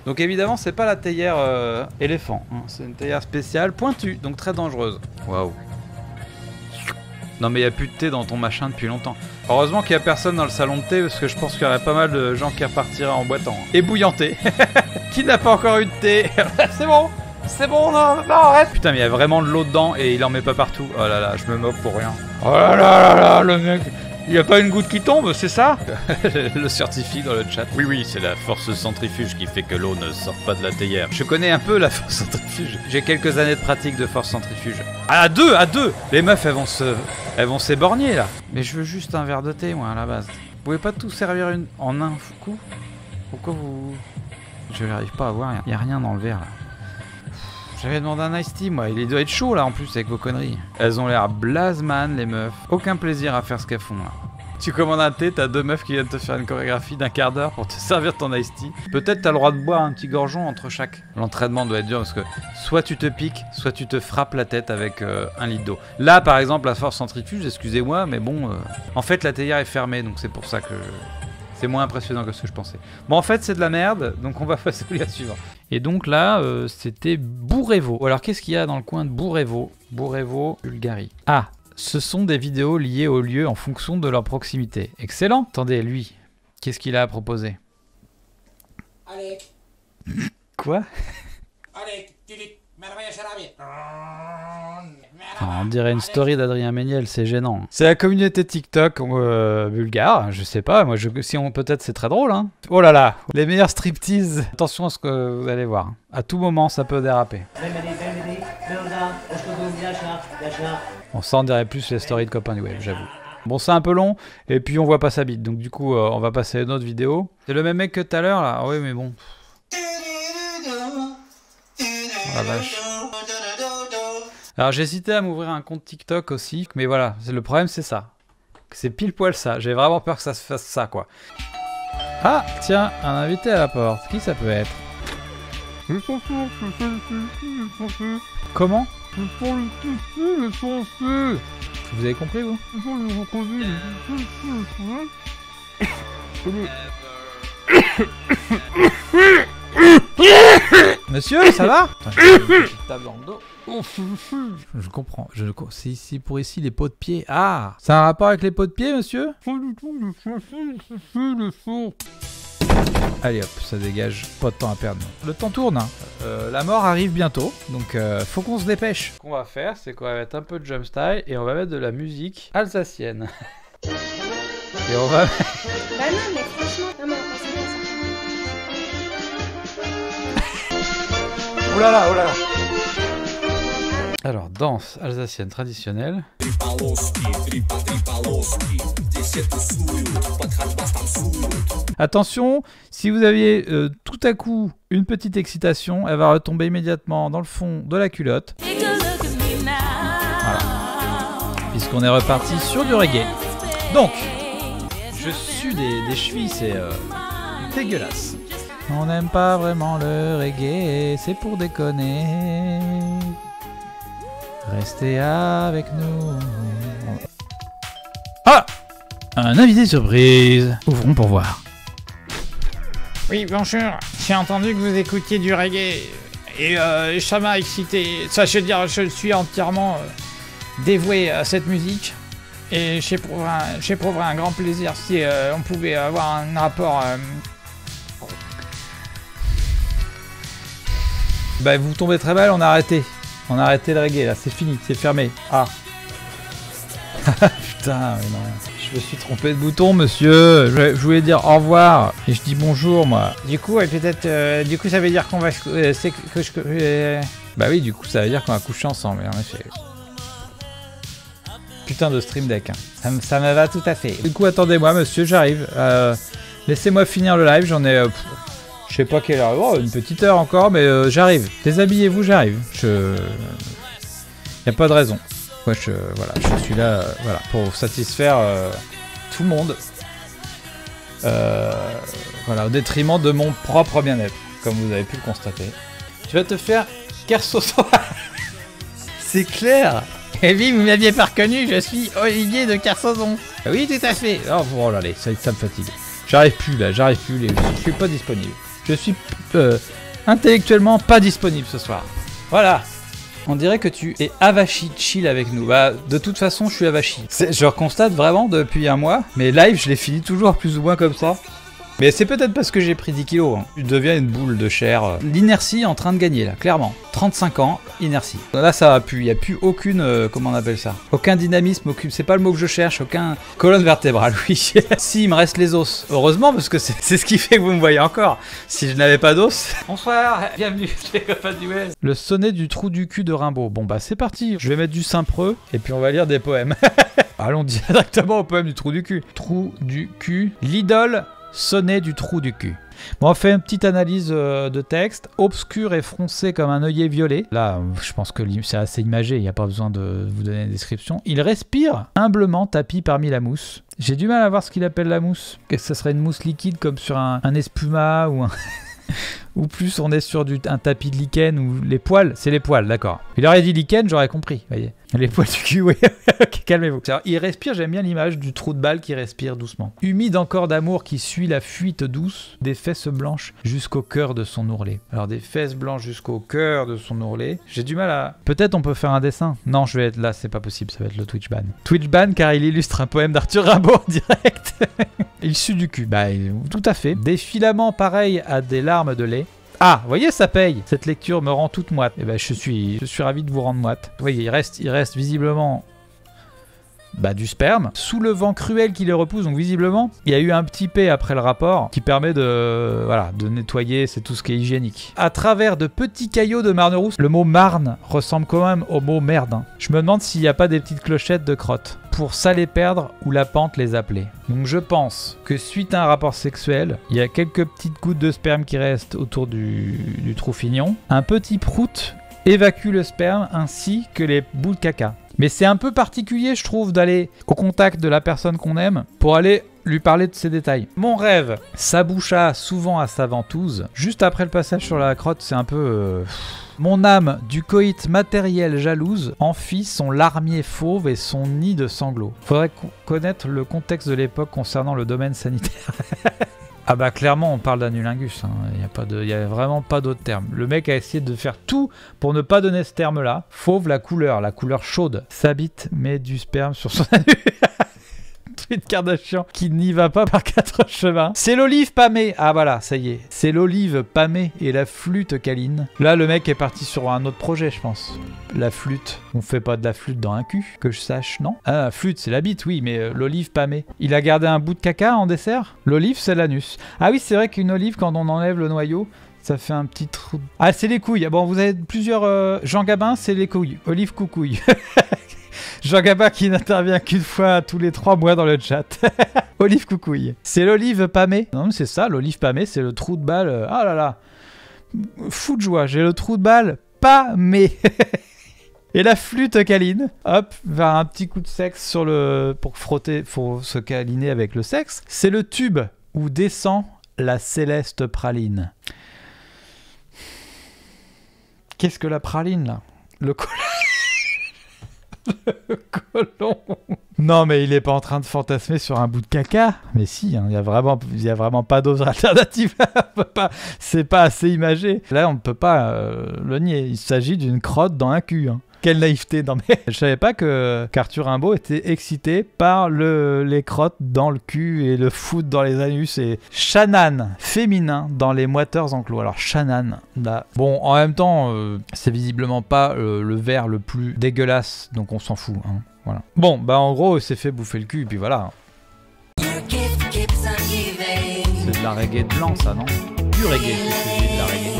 Donc évidemment, c'est pas la théière éléphant, hein. C'est une théière spéciale, pointue, donc très dangereuse. Waouh. Non mais il n'y a plus de thé dans ton machin depuis longtemps. Heureusement qu'il n'y a personne dans le salon de thé, parce que je pense qu'il y aurait pas mal de gens qui repartiraient en boitant. Ébouillanté. Qui n'a pas encore eu de thé? C'est bon. C'est bon, non, arrête. Putain, mais il y a vraiment de l'eau dedans et il en met pas partout. Oh là là, je me moque pour rien. Oh là là là là, le mec. Il y a pas une goutte qui tombe, c'est ça? Le scientifique dans le chat. Oui, oui, c'est la force centrifuge qui fait que l'eau ne sort pas de la théière. Je connais un peu la force centrifuge. J'ai quelques années de pratique de force centrifuge. Ah, à deux. Les meufs, elles vont s'éborgner, là. Mais je veux juste un verre de thé, moi, à la base. Vous pouvez pas tout servir en un coup? Pourquoi vous... Je n'arrive pas à voir, il n'y a rien dans le verre, là. J'avais demandé un iced tea, moi. Il doit être chaud, là, en plus, avec vos conneries. Elles ont l'air blaseman, les meufs. Aucun plaisir à faire ce qu'elles font, là. Tu commandes un thé, t'as 2 meufs qui viennent te faire une chorégraphie d'1 quart d'heure pour te servir ton iced tea. Peut-être t'as le droit de boire un petit gorgeon entre chaque. L'entraînement doit être dur parce que soit tu te piques, soit tu te frappes la tête avec 1 litre d'eau. Là, par exemple, la force centrifuge, excusez-moi, mais bon... En fait, la théière est fermée, donc c'est pour ça que... C'est moins impressionnant que ce que je pensais. Bon, en fait, c'est de la merde, donc on va passer au lien suivant. Et donc là, c'était Bourrevo. Alors, qu'est-ce qu'il y a dans le coin de Bourrevo? Bourrevo, Bulgarie. Ah, ce sont des vidéos liées au lieu en fonction de leur proximité. Excellent. Attendez, lui, qu'est-ce qu'il a à proposer? Alec. Quoi? Alec, tu dis... On dirait une story d'Adrien Méniel, c'est gênant. C'est la communauté TikTok bulgare, je sais pas, moi si on peut-être c'est très drôle hein. Oh là là, les meilleurs striptease. Attention à ce que vous allez voir. À tout moment ça peut déraper. On s'en dirait plus les stories de copains du web, j'avoue. Bon c'est un peu long, et puis on voit pas sa bite, donc du coup on va passer à une autre vidéo. C'est le même mec que tout à l'heure là, oui mais bon. Oh la vache. Alors j'ai hésité à m'ouvrir un compte TikTok aussi, mais voilà, le problème c'est ça. C'est pile poil ça, j'ai vraiment peur que ça se fasse ça quoi. Ah tiens, un invité à la porte, qui ça peut être? Comment? Vous avez compris vous? Monsieur, ça va? Table dans le dos. Je comprends. C'est ici pour ici les pots de pied. Ah, c'est un rapport avec les pots de pied, monsieur? Allez hop, ça dégage. Pas de temps à perdre. Le temps tourne. Hein. La mort arrive bientôt, donc faut qu'on se dépêche. Ce qu'on va faire, c'est qu'on va mettre un peu de jump style et on va mettre de la musique alsacienne. Et on va. Bah non, mais franchement, non mais on s'en ça. Oh là là, oh là là. Alors, danse alsacienne traditionnelle. Attention, si vous aviez tout à coup une petite excitation, elle va retomber immédiatement dans le fond de la culotte. Voilà. Puisqu'on est reparti sur du reggae. Donc, je sue des chevilles, c'est dégueulasse. On n'aime pas vraiment le reggae, c'est pour déconner. Restez avec nous. Ah! Un invité surprise. Ouvrons pour voir. Oui, bonjour. J'ai entendu que vous écoutiez du reggae. Et ça m'a excité. Ça, je veux dire, je suis entièrement dévoué à cette musique. Et j'éprouverais un grand plaisir si on pouvait avoir un rapport... Bah vous tombez très mal, on a arrêté. On a arrêté le reggae là, c'est fini, c'est fermé. Ah. Putain, mais non. Je me suis trompé de bouton, monsieur. Je voulais dire au revoir. Et je dis bonjour, moi. Du coup, peut-être... du coup, ça veut dire qu'on va... Bah oui, du coup, ça veut dire qu'on va coucher ensemble, en effet. Putain de stream deck. Hein. Ça me va tout à fait. Du coup, attendez-moi, monsieur, j'arrive. Laissez-moi finir le live, j'en ai... je sais pas quelle heure. Oh, une petite heure encore, mais j'arrive. Déshabillez-vous, j'arrive. Y a pas de raison. Moi, voilà, je suis là voilà, pour satisfaire tout le monde. Voilà, au détriment de mon propre bien-être, comme vous avez pu le constater. Tu vas te faire Kersozon. C'est clair. Et oui, vous m'aviez pas reconnu, je suis Olivier de Kersozon. Oui, tout à fait. Oh là là, ça me fatigue. J'arrive plus là, je suis pas disponible. Je suis intellectuellement pas disponible ce soir. Voilà. On dirait que tu es avachi chill avec nous. Bah, de toute façon, je suis avachi. Je le constate vraiment depuis un mois. Mes lives, je les finis toujours plus ou moins comme ça. Mais c'est peut-être parce que j'ai pris 10 kilos. Hein. Je deviens une boule de chair. L'inertie est en train de gagner, là, clairement. 35 ans, inertie. Là, ça va plus. Il n'y a plus aucune... comment on appelle ça? Aucun dynamisme, aucune... C'est pas le mot que je cherche. Aucun... Colonne vertébrale, oui. Si, il me reste les os. Heureusement, parce que c'est ce qui fait que vous me voyez encore. Si je n'avais pas d'os... Bonsoir, bienvenue chez Copains du Web. Le sonnet du trou du cul de Rimbaud. Bon, bah, c'est parti. Je vais mettre du Saint-Preux, et puis on va lire des poèmes. Allons directement au poème du trou du cul. Trou du cul. L'idole... Sonnet du trou du cul. Bon, on fait une petite analyse de texte. Obscur et froncé comme un œillet violet. Là, je pense que c'est assez imagé, il n'y a pas besoin de vous donner une description. Il respire humblement tapis parmi la mousse. J'ai du mal à voir ce qu'il appelle la mousse. Qu'est-ce que ça serait une mousse liquide comme sur un espuma ou un... ou plus on est sur un tapis de lichen ou les poils, c'est les poils, d'accord. Il aurait dit lichen, j'aurais compris, voyez. Les poils du cul, oui, calmez-vous. Il respire, j'aime bien l'image du trou de balle qui respire doucement. Humide encore d'amour qui suit la fuite douce des fesses blanches jusqu'au cœur de son ourlet. Alors des fesses blanches jusqu'au cœur de son ourlet, j'ai du mal à... Peut-être on peut faire un dessin. Non, je vais être là, c'est pas possible, ça va être le Twitch ban. Twitch ban car il illustre un poème d'Arthur Rimbaud en direct. Il sue du cul, bah tout à fait. Des filaments pareils à des larmes de lait. Ah, vous voyez, ça paye. Cette lecture me rend toute moite. Et ben, je suis ravi de vous rendre moite. Vous voyez, il reste visiblement du sperme. Sous le vent cruel qui les repousse, donc visiblement, il y a eu un petit P après le rapport qui permet de nettoyer, c'est tout ce qui est hygiénique. À travers de petits caillots de marne rousse, le mot marne ressemble quand même au mot merde. Hein. Je me demande s'il n'y a pas des petites clochettes de crotte pour ça les perdre ou la pente les appeler. Donc je pense que suite à un rapport sexuel, il y a quelques petites gouttes de sperme qui restent autour du trou fignon. Un petit prout évacue le sperme ainsi que les bouts de caca. Mais c'est un peu particulier, je trouve, d'aller au contact de la personne qu'on aime pour aller lui parler de ces détails. Mon rêve s'aboucha souvent à sa ventouse. Juste après le passage sur la crotte, c'est un peu... Mon âme, du coït matériel jalouse, en fit son larmier fauve et son nid de sanglots. Faudrait connaître le contexte de l'époque concernant le domaine sanitaire. Ah bah clairement on parle d'anulingus, hein. Il y a vraiment pas d'autre terme. Le mec a essayé de faire tout pour ne pas donner ce terme là. Fauve, la couleur chaude. S'habite, met du sperme sur son anus. Tweet Kardashian qui n'y va pas par 4 chemins. C'est l'olive pâmée. Ah voilà, ça y est. C'est l'olive pâmée et la flûte câline. Là, le mec est parti sur un autre projet, je pense. La flûte. On fait pas de la flûte dans un cul, que je sache, non? Ah, la flûte, c'est la bite, oui, mais l'olive pâmée. Il a gardé un bout de caca en dessert? L'olive, c'est l'anus. Ah oui, c'est vrai qu'une olive, quand on enlève le noyau, ça fait un petit trou. Ah, c'est les couilles. Bon, vous avez plusieurs... Jean Gabin, c'est les couilles. Olive coucouille. Jean Gabin qui n'intervient qu'une fois tous les 3 mois dans le chat. Olive coucouille. C'est l'olive pâmée. Non, mais c'est ça, l'olive pâmée, c'est le trou de balle. Ah là là. Fou de joie, j'ai le trou de balle pâmé. Et la flûte câline. Hop, va un petit coup de sexe sur le... Pour frotter, pour se câliner avec le sexe. C'est le tube où descend la céleste praline. Qu'est-ce que la praline, là? Le colon. Le colon. Non, mais il est pas en train de fantasmer sur un bout de caca. Mais si, hein, il y a vraiment pas d'autre alternative. C'est pas assez imagé. Là, on ne peut pas le nier. Il s'agit d'une crotte dans un cul. Hein. Quelle naïveté. Non, mais je savais pas qu'Arthur Rimbaud était excité par les crottes dans le cul et le foot dans les anus et Shannan, féminin dans les moiteurs enclos. Alors Shannan, là. Bon, en même temps, c'est visiblement pas le vers le plus dégueulasse, donc on s'en fout. Hein. Voilà. Bon, bah en gros, il s'est fait bouffer le cul et puis voilà. C'est de la reggae de blanc, ça, non? Du reggae, c'est de la reggae.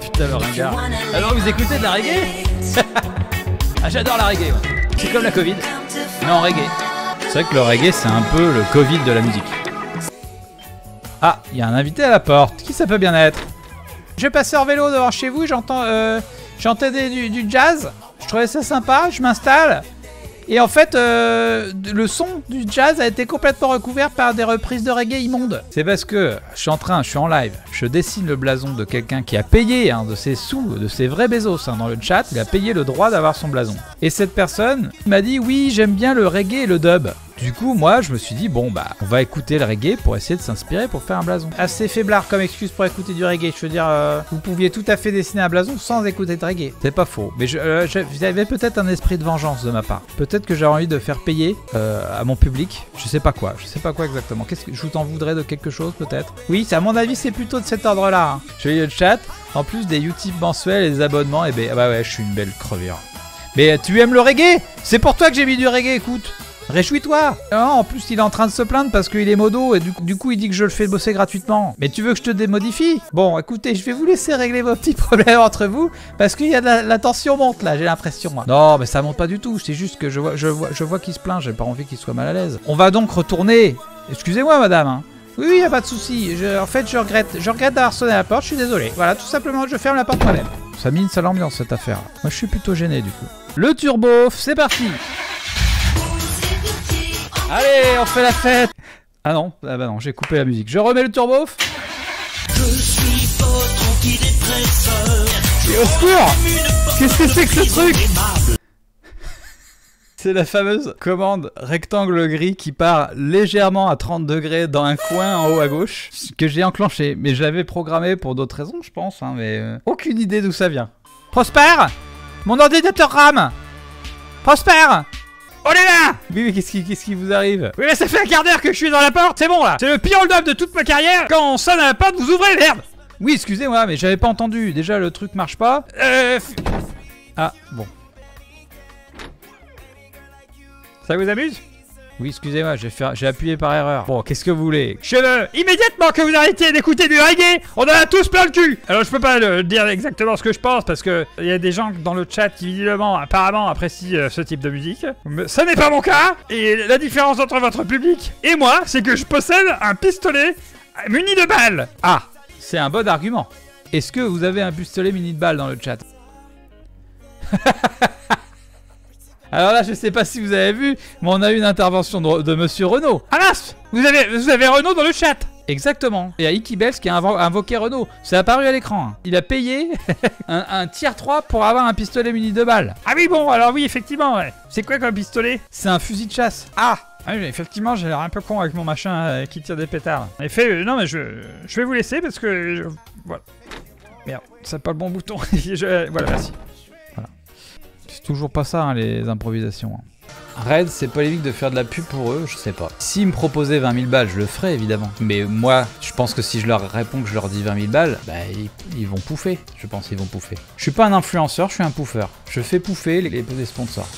Putain, le ringard. Alors, vous écoutez de la reggae? Ah, j'adore la reggae, ouais. C'est comme la Covid, mais en reggae. C'est vrai que le reggae, c'est un peu le Covid de la musique. Ah, il y a un invité à la porte. Qui ça peut bien être? Je passais en vélo devant chez vous, j'entendais du jazz. Je trouvais ça sympa, je m'installe. Et en fait, le son du jazz a été complètement recouvert par des reprises de reggae immondes. C'est parce que je suis en live, je dessine le blason de quelqu'un qui a payé de ses sous, de ses vrais Bezos dans le chat, il a payé le droit d'avoir son blason. Et cette personne m'a dit, oui, j'aime bien le reggae et le dub. Du coup, moi, je me suis dit, bon, bah, on va écouter le reggae pour essayer de s'inspirer pour faire un blason. Assez faiblard comme excuse pour écouter du reggae. Je veux dire, vous pouviez tout à fait dessiner un blason sans écouter de reggae. C'est pas faux. Mais j'avais peut-être un esprit de vengeance de ma part. Peut-être que j'aurais envie de faire payer à mon public. Je sais pas quoi. Je sais pas quoi exactement. Qu'est-ce que je vous t'en voudrais de quelque chose, peut-être? Oui, à mon avis, c'est plutôt de cet ordre-là. Hein. Je lis le chat. En plus des Utip mensuels et des abonnements, et ben, ah bah ouais, je suis une belle crevure. Mais tu aimes le reggae? C'est pour toi que j'ai mis du reggae, écoute. Réjouis-toi! Non, en plus il est en train de se plaindre parce qu'il est modo et du coup il dit que je le fais bosser gratuitement. Mais tu veux que je te démodifie? Bon, écoutez, je vais vous laisser régler vos petits problèmes entre vous parce qu'il y a la tension monte là, j'ai l'impression moi. Non, mais ça monte pas du tout, c'est juste que je vois qu'il se plaint, j'ai pas envie qu'il soit mal à l'aise. On va donc retourner. Excusez-moi madame, hein. Oui, y a pas de souci. En fait, je regrette d'avoir sonné à la porte, je suis désolé. Voilà, tout simplement, je ferme la porte moi-même. Ça a mis une sale ambiance cette affaire. Moi, je suis plutôt gêné du coup. Le turbo, c'est parti! Allez, on fait la fête! Ah non, ah bah non, j'ai coupé la musique. Je remets le turbo. Je suis votre antidépresseur. Et au secours! Qu'est-ce que c'est que ce truc? C'est la fameuse commande rectangle gris qui part légèrement à 30 degrés dans un coin en haut à gauche que j'ai enclenché. Mais je l'avais programmé pour d'autres raisons, je pense, hein, mais aucune idée d'où ça vient. Prosper! Mon ordinateur rame! Prosper! Oh là là! Oui, mais qu'est-ce qui vous arrive? Oui, mais ça fait un quart d'heure que je suis dans la porte, c'est bon là! C'est le pire hold-up de toute ma carrière! Quand on sonne à la porte, vous ouvrez, merde! Oui, excusez-moi, mais j'avais pas entendu. Déjà, le truc marche pas. Ah, bon. Ça vous amuse? Oui, excusez-moi, j'ai appuyé par erreur. Bon, qu'est-ce que vous voulez? Je veux immédiatement que vous arrêtiez d'écouter du reggae. On en a tous plein le cul. Alors, je peux pas dire exactement ce que je pense parce que il y a des gens dans le chat qui visiblement, apparemment, apprécient ce type de musique. Mais ça n'est pas mon cas. Et la différence entre votre public et moi, c'est que je possède un pistolet muni de balles. Ah, c'est un bon argument. Est-ce que vous avez un pistolet muni de balles dans le chat? Alors là, je sais pas si vous avez vu, mais on a eu une intervention de Monsieur Renault. Ah mince! Vous avez Renault dans le chat. Exactement. Et il y a Ikibels qui a invoqué Renault. C'est apparu à l'écran. Il a payé un tier 3 pour avoir un pistolet muni de balles. Ah oui, bon, alors oui, effectivement, ouais. C'est quoi comme pistolet? C'est un fusil de chasse. Ah! Ah oui, effectivement, j'ai l'air un peu con avec mon machin qui tire des pétards. En effet, non, mais je vais vous laisser parce que... voilà. Merde, c'est pas le bon bouton. Voilà, merci. C'est toujours pas ça, hein, les improvisations. Red, c'est polémique de faire de la pub pour eux, je sais pas. S'ils me proposaient 20 000 balles, je le ferais évidemment. Mais moi, je pense que si je leur réponds que je leur dis 20 000 balles, bah ils vont pouffer. Je pense qu'ils vont pouffer. Je suis pas un influenceur, je suis un pouffeur. Je fais pouffer les sponsors.